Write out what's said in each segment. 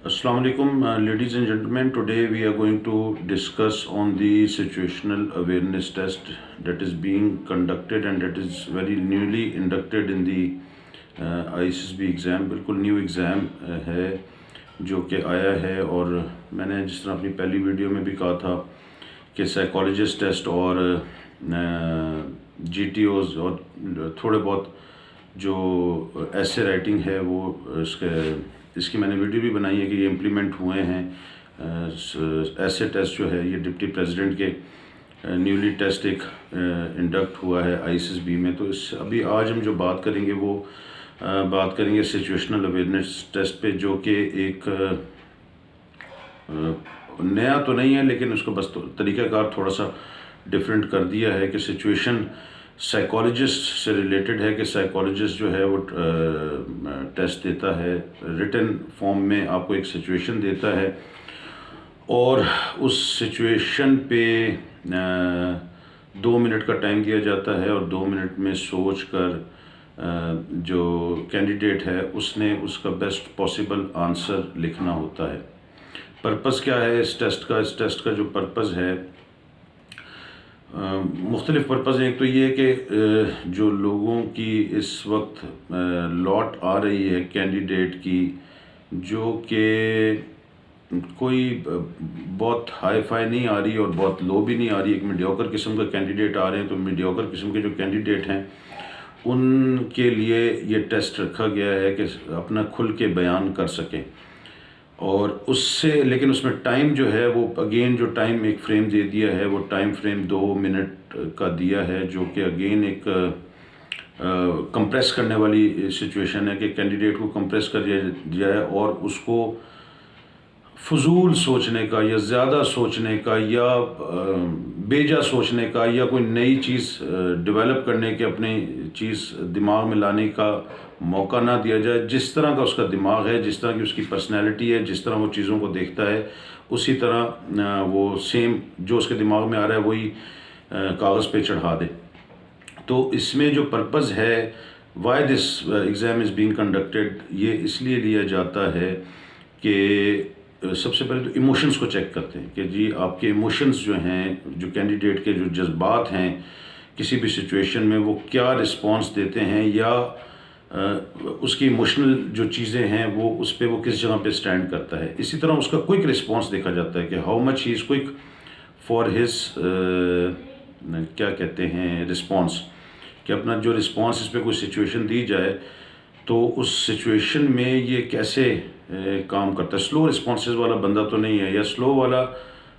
Assalamu alaikum, ladies and gentlemen. Today we are going to discuss on the situational awareness test that is being conducted and that is very newly inducted in the ISSB exam. बिल्कुल new exam है जो कि आया है, और मैंने जिस तरह अपनी पहली वीडियो में भी कहा था कि साइकोलॉजिस्ट टेस्ट और GTOs और थोड़े बहुत जो ऐसे राइटिंग है वो इसकी मैंने वीडियो भी बनाई है कि ये इम्प्लीमेंट हुए हैं. ऐसे टेस्ट जो है ये डिप्टी प्रेसिडेंट के न्यूली टेस्ट एक इंडक्ट हुआ है ISSB में. तो इस अभी आज हम जो बात करेंगे वो बात करेंगे सिचुएशनल अवेयरनेस टेस्ट पे, जो कि एक नया तो नहीं है लेकिन उसको बस तरीक़ाकार थोड़ा सा डिफरेंट कर दिया है कि सिचुएशन साइकोलॉजिस्ट से रिलेटेड है कि साइकोलॉजिस्ट जो है वो टेस्ट देता है, रिटन फॉर्म में आपको एक सिचुएशन देता है और उस सिचुएशन पे 2 मिनट का टाइम दिया जाता है और 2 मिनट में सोच कर जो कैंडिडेट है उसने उसका बेस्ट पॉसिबल आंसर लिखना होता है. पर्पज़ क्या है इस टेस्ट का? इस टेस्ट का जो पर्पज़ है, मुख्तलिफ़ पर्पज़ हैं. एक तो ये कि जो लोगों की इस वक्त लॉट आ रही है कैंडिडेट की, जो कि कोई बहुत हाई फाई नहीं आ रही और बहुत लो भी नहीं आ रही, एक मीडियोकर किस्म का कैंडिडेट आ रहे हैं. तो मीडियोकर किस्म के जो कैंडिडेट हैं उनके लिए ये टेस्ट रखा गया है कि अपना खुल के बयान कर सकें. और उससे लेकिन उसमें टाइम जो है वो अगेन जो टाइम एक फ्रेम दे दिया है वो टाइम फ्रेम 2 मिनट का दिया है, जो कि अगेन एक कंप्रेस करने वाली सिचुएशन है कि कैंडिडेट को कंप्रेस कर दिया जाए और उसको फजूल सोचने का या ज़्यादा सोचने का या बेजा सोचने का या कोई नई चीज़ डेवलप करने के अपनी चीज़ दिमाग में लाने का मौका ना दिया जाए. जिस तरह का उसका दिमाग है, जिस तरह की उसकी पर्सनैलिटी है, जिस तरह वो चीज़ों को देखता है, उसी तरह वो सेम जो उसके दिमाग में आ रहा है वही कागज़ पे चढ़ा दे. तो इसमें जो पर्पज़ है why this exam is being conducted, ये इसलिए लिया जाता है कि सबसे पहले तो इमोशंस को चेक करते हैं कि जी आपके इमोशंस जो हैं, जो कैंडिडेट के जो जज्बात हैं किसी भी सिचुएशन में, वो क्या रिस्पॉन्स देते हैं या उसकी इमोशनल जो चीज़ें हैं वो उस पर वो किस जगह पे स्टैंड करता है. इसी तरह उसका क्विक रिस्पॉन्स देखा जाता है कि how much he is quick for his क्या कहते हैं रिस्पॉन्स, कि अपना जो रिस्पॉन्स इस पर कोई सिचुएशन दी जाए तो उस सिचुएशन में ये कैसे काम करता है. स्लो रिस्पॉन्सेस वाला बंदा तो नहीं है, या स्लो वाला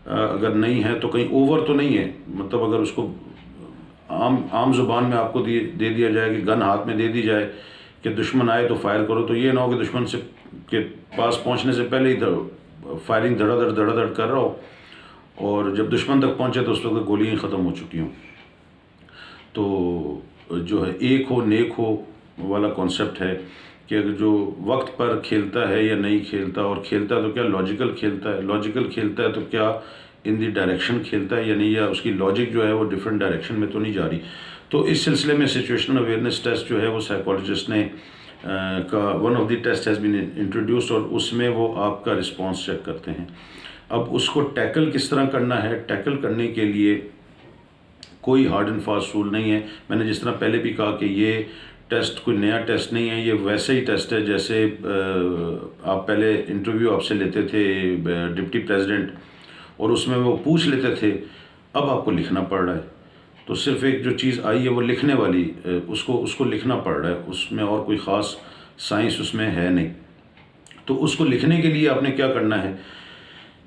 अगर नहीं है तो कहीं ओवर तो नहीं है. मतलब अगर उसको आम ज़ुबान में आपको दे दिया जाए कि गन हाथ में दे दी जाए कि दुश्मन आए तो फायर करो, तो ये ना हो कि दुश्मन से के पास पहुंचने से पहले ही फायरिंग धड़ाधड़ कर रहा हो और जब दुश्मन तक पहुंचे तो उस वक्त गोलियाँ ख़त्म हो चुकी हों. तो जो है एक हो नेक हो वाला कॉन्सेप्ट है कि अगर जो वक्त पर खेलता है या नहीं खेलता, और खेलता है तो क्या लॉजिकल खेलता है, लॉजिकल खेलता है तो क्या इन दी डायरेक्शन खेलता है या नहीं, या उसकी लॉजिक जो है वो डिफरेंट डायरेक्शन में तो नहीं जा रही. तो इस सिलसिले में सिचुएशनल अवेयरनेस टेस्ट जो है वो साइकोलॉजिस्ट ने का one of the test has been introduced और उसमें वो आपका रिस्पॉन्स चेक करते हैं. अब उसको टैकल किस तरह करना है, टैकल करने के लिए कोई हार्ड एंड फास्ट रूल नहीं है. मैंने जिस तरह पहले भी कहा कि ये टेस्ट कोई नया टेस्ट नहीं है, ये वैसे ही टेस्ट है जैसे आप पहले इंटरव्यू आपसे लेते थे डिप्टी प्रेसिडेंट और उसमें वो पूछ लेते थे, अब आपको लिखना पड़ रहा है. तो सिर्फ एक जो चीज़ आई है वो लिखने वाली, उसको लिखना पड़ रहा है, उसमें और कोई ख़ास साइंस उसमें है नहीं. तो उसको लिखने के लिए आपने क्या करना है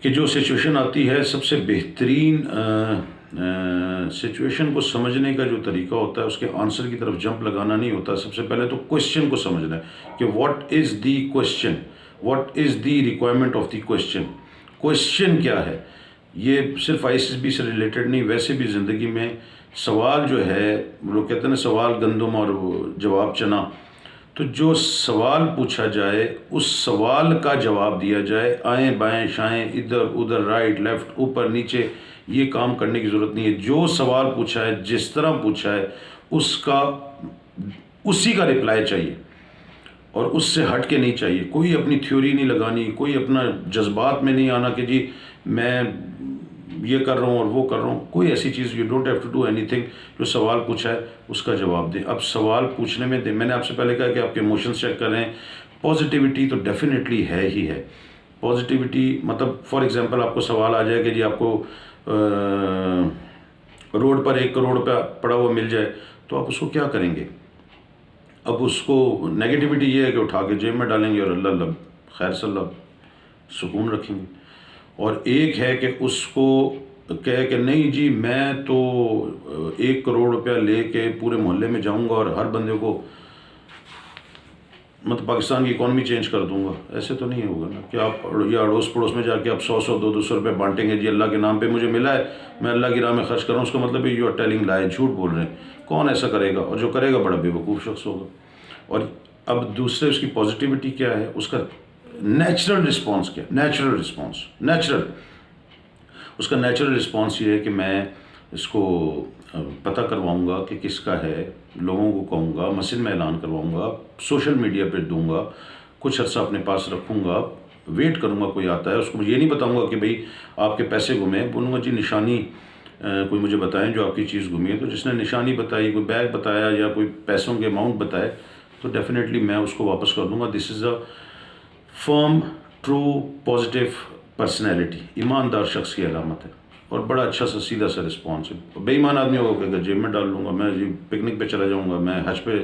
कि जो सिचुएशन आती है, सबसे बेहतरीन सिचुएशन को समझने का जो तरीका होता है उसके आंसर की तरफ जंप लगाना नहीं होता. सबसे पहले तो क्वेश्चन को समझना है कि what is the question, what is the requirement of the question. Question क्या है, ये सिर्फ ISSB से रिलेटेड नहीं, वैसे भी ज़िंदगी में सवाल जो है, लोग कहते हैं ना सवाल गंदम और जवाब चना. तो जो सवाल पूछा जाए उस सवाल का जवाब दिया जाए. आएँ बाएँ शाएँ इधर उधर राइट लेफ़्ट ऊपर नीचे ये काम करने की ज़रूरत नहीं है. जो सवाल पूछा है, जिस तरह पूछा है, उसका उसी का रिप्लाई चाहिए. और उससे हट के नहीं चाहिए, कोई अपनी थ्योरी नहीं लगानी, कोई अपना जज्बात में नहीं आना कि जी मैं ये कर रहा हूँ और वो कर रहा हूँ, कोई ऐसी चीज़, you don't have to do anything. जो सवाल पूछा है उसका जवाब दें। अब सवाल पूछने में दें, मैंने आपसे पहले कहा कि आपके इमोशंस चेक करें। पॉजिटिविटी तो डेफिनेटली है ही है। पॉजिटिविटी मतलब फॉर एग्जांपल आपको सवाल आ जाए कि जी आपको रोड पर 1 करोड़ रुपया पड़ा हुआ मिल जाए, तो आप उसको क्या करेंगे? अब उसको नेगेटिविटी ये है कि उठा के जेब में डालेंगे और अल्लाह अल्लाह खैर सल्लाह सुकून रखेंगे। और एक है कि उसको कहे कि नहीं जी मैं तो 1 करोड़ रुपया लेके पूरे मोहल्ले में जाऊंगा और हर बंदे को मतलब पाकिस्तान की इकॉनमी चेंज कर दूंगा। ऐसे तो नहीं होगा ना कि आप या अड़ोस पड़ोस में जाके आप 100 200 रुपये बांटेंगे, जी अल्लाह के नाम पे मुझे मिला है, मैं अल्लाह की राह में खर्च कर रहा हूँ। उसका मतलब यू आर टेलिंग लाई, झूठ बोल रहे हैं। कौन ऐसा करेगा? और जो करेगा बड़ा बेवकूफ़ शख्स होगा। और अब दूसरे उसकी पॉजिटिविटी क्या है, उसका नेचुरल रिस्पॉन्स क्या है? नेचुरल रिस्पॉन्स, उसका नेचुरल रिस्पॉन्स ये है कि मैं इसको पता करवाऊंगा कि किसका है, लोगों को कहूँगा, मस्जिद में ऐलान करवाऊंगा, सोशल मीडिया पे दूंगा, कुछ अर्सा अपने पास रखूँगा, वेट करूँगा कोई आता है। उसको ये नहीं बताऊँगा कि भाई आपके पैसे गुमे, बोलूँगा जी निशानी कोई मुझे बताएं जो आपकी चीज़ गुमी है। तो जिसने निशानी बताई, कोई बैग बताया या कोई पैसों के अमाउंट बताए, तो डेफिनेटली मैं उसको वापस कर दूँगा। This is a firm true positive personality, ईमानदार शख्स की अलामत है। और बड़ा अच्छा सा सीधा सा रिस्पॉन्स है। बेईमान आदमी होगा कि जेब में डाल लूँगा, मैं जी पिकनिक पे चला जाऊँगा, मैं हज पे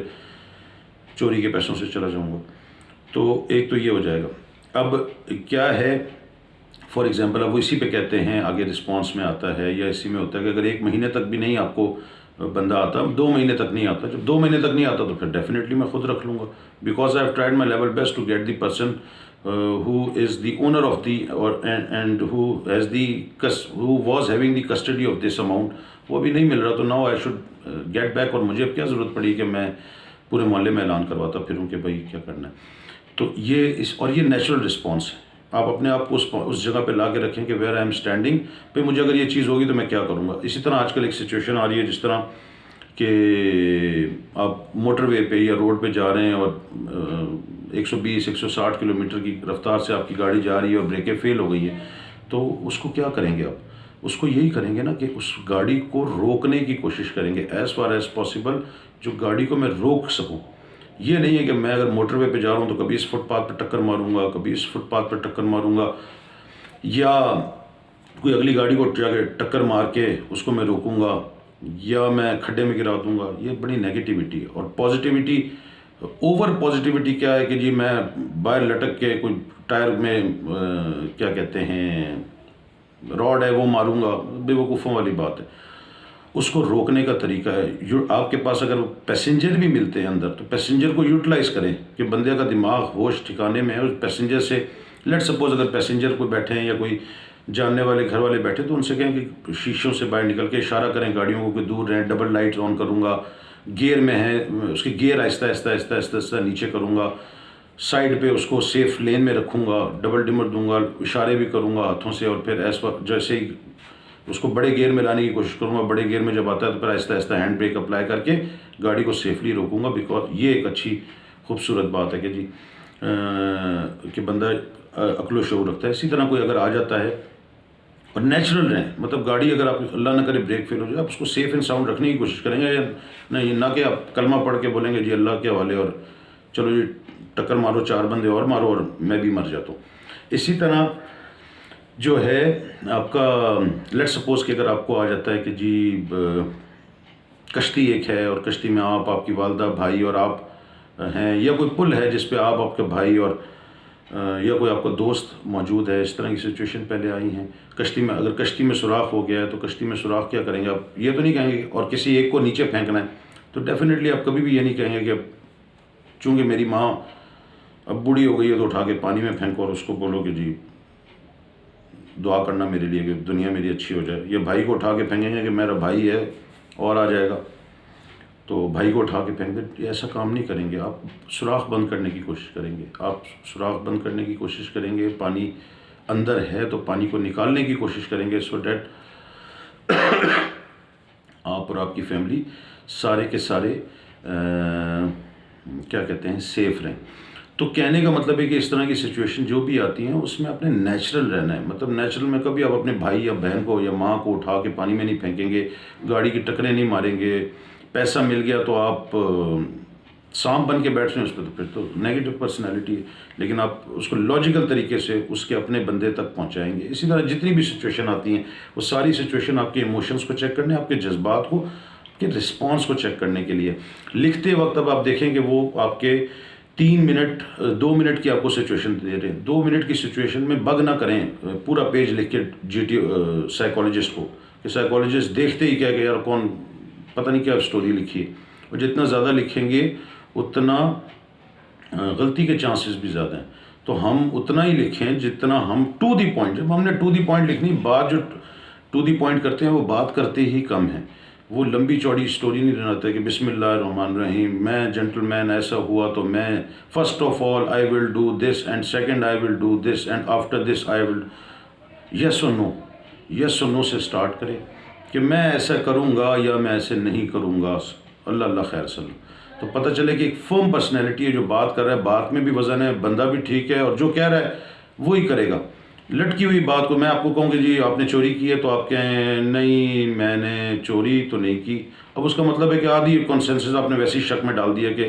चोरी के पैसों से चला जाऊँगा। तो एक तो ये हो जाएगा। अब क्या है, फॉर एग्जांपल अब वो इसी पे कहते हैं, आगे रिस्पॉन्स में आता है या इसी में होता है कि अगर 1 महीने तक भी नहीं आपको बंदा आता, 2 महीने तक नहीं आता, जब 2 महीने तक नहीं आता तो फिर डेफिनेटली मैं खुद रख लूँगा, because I have tried my level best to get the person who is the owner of the and who has who was having the custody of this amount, वो अभी नहीं मिल रहा, तो now I should get back। और मुझे अब क्या ज़रूरत पड़ी कि मैं पूरे मोहल्ले में ऐलान करवाता फिरूँ कि भाई क्या करना है। तो ये और ये नेचुरल रिस्पॉन्स है। आप अपने आप को उस जगह पे ला के रखें कि वेयर आई एम स्टैंडिंग, भाई मुझे अगर ये चीज़ होगी तो मैं क्या करूँगा। इसी तरह आजकल एक सिचुएशन आ रही है जिस तरह कि आप मोटरवे पे या रोड पे जा रहे हैं और 120-160 किलोमीटर की रफ्तार से आपकी गाड़ी जा रही है और ब्रेकें फेल हो गई हैं, तो उसको क्या करेंगे आप? उसको यही करेंगे ना कि उस गाड़ी को रोकने की कोशिश करेंगे एज़ फार एज़ पॉसिबल, जो गाड़ी को मैं रोक सकूं। ये नहीं है कि मैं अगर मोटरवे पे जा रहा हूँ तो कभी इस फुटपाथ पर टक्कर मारूंगा, कभी इस फुटपाथ पर टक्कर मारूंगा, या कोई अगली गाड़ी को जाके टक्कर मार के उसको मैं रोकूंगा, या मैं खड्डे में गिरा दूंगा। ये बड़ी नेगेटिविटी है। और पॉजिटिविटी, ओवर पॉजिटिविटी क्या है कि जी मैं बाहर लटक के कोई टायर में क्या कहते हैं रॉड है वो मारूंगा, बेवकूफ़ों वाली बात है। उसको रोकने का तरीका है, आपके पास अगर पैसेंजर भी मिलते हैं अंदर, तो पैसेंजर को यूटिलाइज़ करें कि बंदे का दिमाग होश ठिकाने में है। उस पैसेंजर से लेट सपोज अगर पैसेंजर कोई बैठे हैं या कोई जानने वाले घर वाले बैठे, तो उनसे कहें कि शीशों से बाहर निकल के इशारा करें गाड़ियों को कि दूर रहें, डबल लाइट ऑन करूँगा, गियर में है उसके गियर आहिस्ता आहिस्ता आहिस्ता आहिस्ता आहिस्ता नीचे करूँगा, साइड पे उसको सेफ लेन में रखूँगा, डबल डिमर दूंगा, इशारे भी करूँगा हाथों से, और फिर जैसे ही उसको बड़े गियर में लाने की कोशिश करूँगा, बड़े गियर में जब आता है तो फिर Aahista Aahista hand brake apply करके गाड़ी को सेफली रोकूँगा। बिकॉज ये एक अच्छी खूबसूरत बात है कि जी कि बंदा अक्ल शऊर रखता है। इसी तरह कोई अगर आ जाता है, और नेचुरल रहें, मतलब गाड़ी अगर आप अल्लाह ना करे ब्रेक फेल हो जाए, आप उसको सेफ एंड साउंड रखने की कोशिश करेंगे, या नहीं ना कि आप कलमा पढ़ के बोलेंगे जी अल्लाह के हवाले और चलो जी टक्कर मारो, 4 बंदे और मारो और मैं भी मर जाता हूँ। इसी तरह जो है आपका लेट सपोज कि अगर आपको आ जाता है कि जी कश्ती एक है और कश्ती में आप, आपकी वालदा, भाई और आप हैं, या कोई पुल है जिस पे आप, आपके भाई और या कोई आपका दोस्त मौजूद है। इस तरह की सिचुएशन पहले आई हैं कश्ती में। अगर कश्ती में सुराख हो गया है तो कश्ती में सुराख क्या करेंगे आप? ये तो नहीं कहेंगे और किसी एक को नीचे फेंकना है, तो डेफिनेटली आप कभी भी ये नहीं कहेंगे कि अब चूँकि मेरी माँ अब बूढ़ी हो गई है तो उठा के पानी में फेंको और उसको बोलो कि जी दुआ करना मेरे लिए कि दुनिया मेरी अच्छी हो जाए। या भाई को उठा के फेंकेंगे कि मेरा भाई है और आ जाएगा तो भाई को उठा के फेंक दे। ऐसा काम नहीं करेंगे। आप सुराख बंद करने की कोशिश करेंगे, आप सुराख बंद करने की कोशिश करेंगे। पानी अंदर है तो पानी को निकालने की कोशिश करेंगे, सो डैट आप और आपकी फैमिली सारे के सारे क्या कहते हैं सेफ रहें। तो कहने का मतलब है कि इस तरह की सिचुएशन जो भी आती हैं उसमें अपने नेचुरल रहना है। मतलब नेचुरल में कभी आप अपने भाई या बहन को या माँ को उठा के पानी में नहीं फेंकेंगे, गाड़ी की टक्करें नहीं मारेंगे। पैसा मिल गया तो आप सांप बन के बैठ रहे हैं उस पर, तो फिर तो नेगेटिव पर्सनैलिटी है। लेकिन आप उसको लॉजिकल तरीके से उसके अपने बंदे तक पहुँचाएँगे। इसी तरह जितनी भी सिचुएशन आती हैं वो सारी सिचुएशन आपके इमोशंस को चेक करने, आपके जज्बात को, आपके रिस्पॉन्स को चेक करने के लिए। लिखते वक्त अब आप देखेंगे वो आपके 3 मिनट 2 मिनट की आपको सिचुएशन दे रहे हैं। 2 मिनट की सिचुएशन में बग ना करें पूरा पेज लिख के जीटी साइकोलॉजिस्ट को, कि साइकोलॉजिस्ट देखते ही क्या कि यार कौन पता नहीं क्या स्टोरी लिखी है। और जितना ज़्यादा लिखेंगे उतना गलती के चांसेस भी ज़्यादा हैं। तो हम उतना ही लिखें जितना हम टू दी पॉइंट, जब हमने टू दी पॉइंट लिखनी, बात जो टू दी पॉइंट करते हैं वो बात करते ही कम है। वो लंबी चौड़ी स्टोरी नहीं बनाता कि बिस्मिल्लाहिर्रहमानिर्रहीम, मैं जेंटलमैन, ऐसा हुआ तो मैं first of all I will do this and second I will do this and after this I will, yes और नो, यस और नो से स्टार्ट करें कि मैं ऐसा करूँगा या मैं ऐसे नहीं करूँगा, अल्लाह अल्लाह खैर सल्लम। तो पता चले कि एक फर्म पर्सनैलिटी है जो बात कर रहा है, बात में भी वज़न है, बंदा भी ठीक है और जो कह रहा है वही करेगा। लटकी हुई बात को मैं आपको कहूँ कि जी आपने चोरी की है, तो आप कहें नहीं मैंने चोरी तो नहीं की। अब उसका मतलब है कि आधी कॉन्सेंसस आपने वैसे ही शक में डाल दिया कि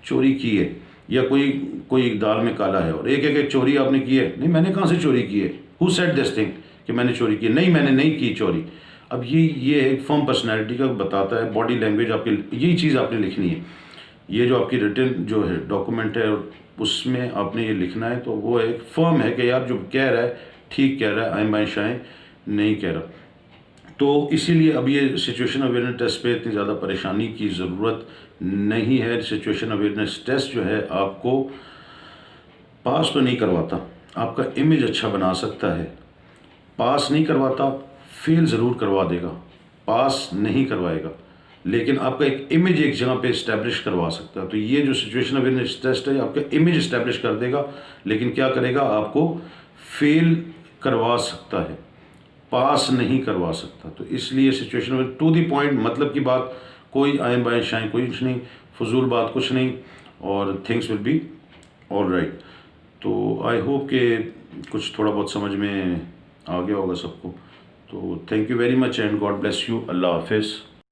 चोरी की है, या कोई कोई दाल में काला है। और एक है कि चोरी आपने की है, नहीं मैंने कहाँ से चोरी की है, हु सेड दिस थिंग कि मैंने चोरी की है, नहीं मैंने नहीं की चोरी। अब ये एक फर्म पर्सनैलिटी का बताता है। बॉडी लैंग्वेज आपकी, यही चीज़ आपने लिखनी है। ये जो आपकी रिटन जो है डॉक्यूमेंट है उसमें आपने ये लिखना है, तो वो एक फर्म है कि यार जो कह रहा है ठीक कह रहा है, आए बाएँ शाएँ नहीं कह रहा। तो इसीलिए अब ये सिचुएशन अवेयरनेस टेस्ट पे इतनी ज़्यादा परेशानी की ज़रूरत नहीं है। सिचुएशन अवेयरनेस टेस्ट जो है आपको पास तो नहीं करवाता, आपका इमेज अच्छा बना सकता है। पास नहीं करवाता, फेल ज़रूर करवा देगा, पास नहीं करवाएगा, लेकिन आपका एक इमेज एक जगह पे इस्टेब्लिश करवा सकता है। तो ये जो सिचुएशन अवेयरनेस टेस्ट है आपका इमेज इस्टेब्लिश कर देगा, लेकिन क्या करेगा, आपको फेल करवा सकता है, पास नहीं करवा सकता। तो इसलिए सिचुएशन में टू दी पॉइंट, मतलब की बात, कोई आए बाएँ शाएँ कुछ नहीं, फजूल बात कुछ नहीं, और things will be all right. तो आई होप कि कुछ थोड़ा बहुत समझ में आ गया होगा सबको। तो thank you very much and God bless you. अल्लाह हाफिज़।